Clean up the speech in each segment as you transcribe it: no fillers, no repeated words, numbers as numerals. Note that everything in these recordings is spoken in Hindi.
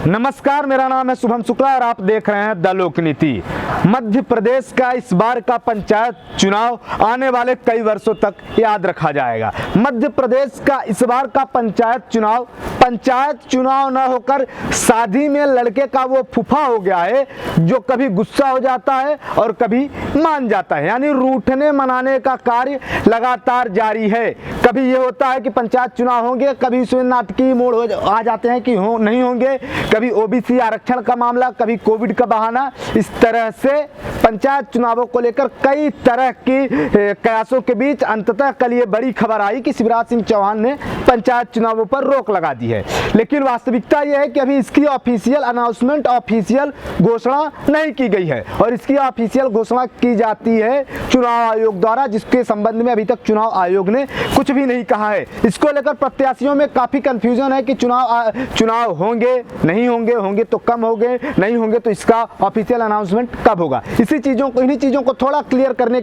नमस्कार, मेरा नाम है शुभम शुक्ला और आप देख रहे हैं द लोकनीति। मध्य प्रदेश का इस बार का पंचायत चुनाव आने वाले कई वर्षों तक याद रखा जाएगा। मध्य प्रदेश का इस बार का पंचायत चुनाव न होकर शादी में लड़के का वो फूफा हो गया है जो कभी गुस्सा हो जाता है और कभी मान जाता है, यानी रूठने मनाने का कार्य लगातार जारी है। कभी ये होता है कि पंचायत चुनाव होंगे, कभी इसमें नाटकीय मोड़ आ जाते हैं कि नहीं होंगे, कभी ओबीसी आरक्षण का मामला, कभी कोविड का बहाना। इस तरह से पंचायत चुनावों को लेकर कई तरह की कयासों के बीच अंततः कल ये बड़ी खबर आई कि शिवराज सिंह चौहान ने पंचायत चुनावों पर रोक लगा दी है। लेकिन वास्तविकता यह है कि अभी इसकी ऑफिशियल अनाउंसमेंट, ऑफिशियल घोषणा नहीं की गई है और इसकी ऑफिशियल घोषणा की जाती है चुनाव आयोग द्वारा, जिसके संबंध में अभी तक चुनाव आयोग ने कुछ भी नहीं कहा है। इसको लेकर प्रत्याशियों में काफी कंफ्यूजन है कि चुनाव होंगे, नहीं होंगे, होंगे तो कम होंगे, नहीं होंगे तो इसका ऑफिशियल अनाउंसमेंट कब होगा। इन्हीं चीजों को थोड़ा क्लियर करने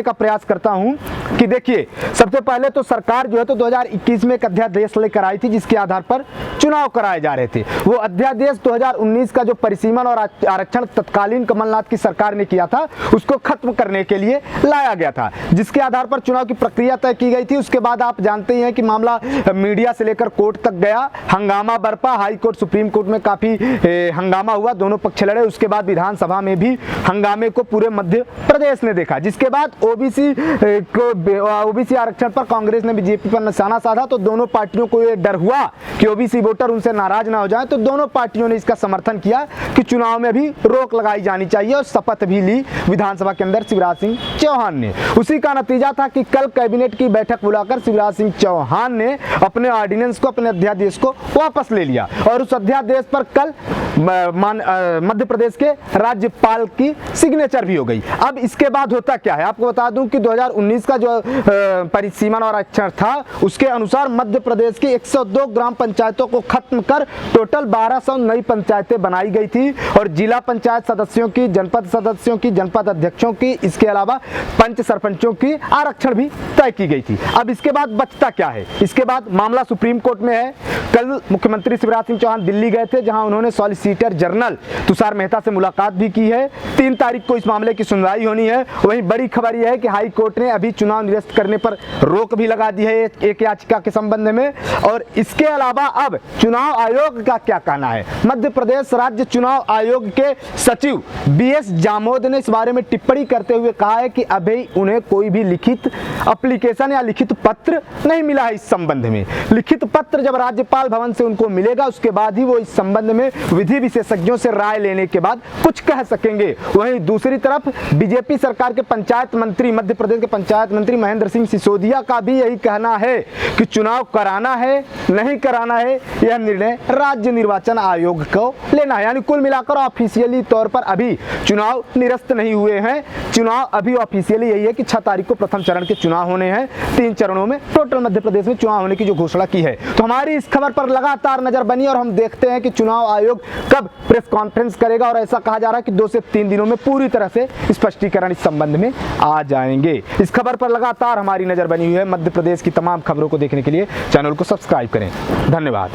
का प्रयास करता हूं कि देखिए, सबसे पहले तो सरकार जो है तो 2021 में एक अध्यादेश लेकर आई थी जिसके आधार पर चुनाव कराए जा रहे थे। वो अध्यादेश 2019 का जो परिसीमन और आरक्षण तत्कालीन कमलनाथ की सरकार ने किया था उसको खत्म करने के लिए लाया गया था, जिसके आधार पर चुनाव की प्रक्रिया तय की गई थी। उसके बाद आप जानते ही हैं कि मामला मीडिया से लेकर कोर्ट तक गया, हंगामा बरपा, हाई कोर्ट, सुप्रीम कोर्ट में काफी हंगामा हुआ, दोनों पक्ष लड़े। उसके बाद विधानसभा में भी हंगामे को पूरे मध्य प्रदेश ने देखा, जिसके बाद ओबीसी आरक्षण पर कांग्रेस ने बीजेपी पर निशाना साधा तो दोनों पार्टियों को ये डर हुआ कि ओबीसी वोटर उनसे नाराज ना हो जाए, तो दोनों पार्टियों ने इसका समर्थन किया कि चुनाव में भी रोक लगाई जानी चाहिए और शपथ भी ली विधानसभा के अंदर शिवराज सिंह चौहान ने। उसी का नतीजा था कि कल कैबिनेट की बैठक बुलाकर शिवराज सिंह चौहान ने अपने ऑर्डिनेंस को, अपने अध्यादेश को वापस ले लिया और उस अध्यादेश पर कल मध्य प्रदेश के राज्यपाल की सिग्नेचर भी हो गई। अब इसके बाद होता क्या है, आपको बता दूं कि 2019 का जो परिसीमन और आरक्षण था उसके अनुसार मध्य प्रदेश की 102 ग्राम पंचायतों को खत्म कर टोटल 1200 नई पंचायतें बनाई गई थी और जिला पंचायत सदस्यों की, जनपद सदस्यों की, जनपद अध्यक्षों की, इसके अलावा पंच सरपंचों की आरक्षण भी तय की गई थी। अब इसके बाद बचता क्या है, इसके बाद मामला सुप्रीम कोर्ट में है। कल मुख्यमंत्री शिवराज सिंह चौहान दिल्ली गए थे, जहां उन्होंने सॉलिसिटर जनरल तुषार मेहता से मुलाकात भी की है। 3 तारीख को इस मामले की सुनवाई होनी है। वहीं बड़ी खबर यह है कि हाई कोर्ट ने अभी चुनाव निरस्त करने पर रोक भी लगा दी है एक याचिका के संबंध में। और इसके अलावा अब चुनाव आयोग का क्या कहना है, मध्य प्रदेश राज्य चुनाव आयोग के सचिव BS जामोद ने इस बारे में टिप्पणी करते हुए कहा है कि अभी उन्हें कोई भी लिखित एप्लीकेशन या लिखित पत्र नहीं मिला है। इस संबंध में लिखित पत्र जब राज्यपाल भवन से उनको मिलेगा उसके बाद ही वो इस संबंध में विधि विशेषज्ञों से राय लेने के बाद कुछ कह सकेंगे। वहीं दूसरी तरफ बीजेपी सरकार के पंचायत मंत्री, मध्य प्रदेश के पंचायत मंत्री महेंद्र सिंह सिसोदिया का भी यही कहना है कि चुनाव कराना है, नहीं कराना है, यह निर्णय राज्य निर्वाचन आयोग को लेना है। यानी कुल मिलाकर ऑफिशियली तौर पर अभी चुनाव निरस्त नहीं हुए हैं। चुनाव अभी ऑफिशियली यही है कि 6 तारीख को प्रथम चरण के चुनाव होने हैं। 3 चरणों में टोटल मध्य प्रदेश में चुनाव होने की जो घोषणा की है। तो हमारी इस खबर पर लगातार नजर बनी और हम देखते हैं कि चुनाव आयोग कब प्रेस कॉन्फ्रेंस करेगा और ऐसा कहा जा रहा है कि 2 से 3 दिनों में पूरी तरह से स्पष्टीकरण इस संबंध में आ जाएंगे। इस खबर पर लगातार हमारी नजर बनी हुई है। मध्य प्रदेश की तमाम खबरों को देखने के लिए चैनल को सब्सक्राइब करें। धन्यवाद।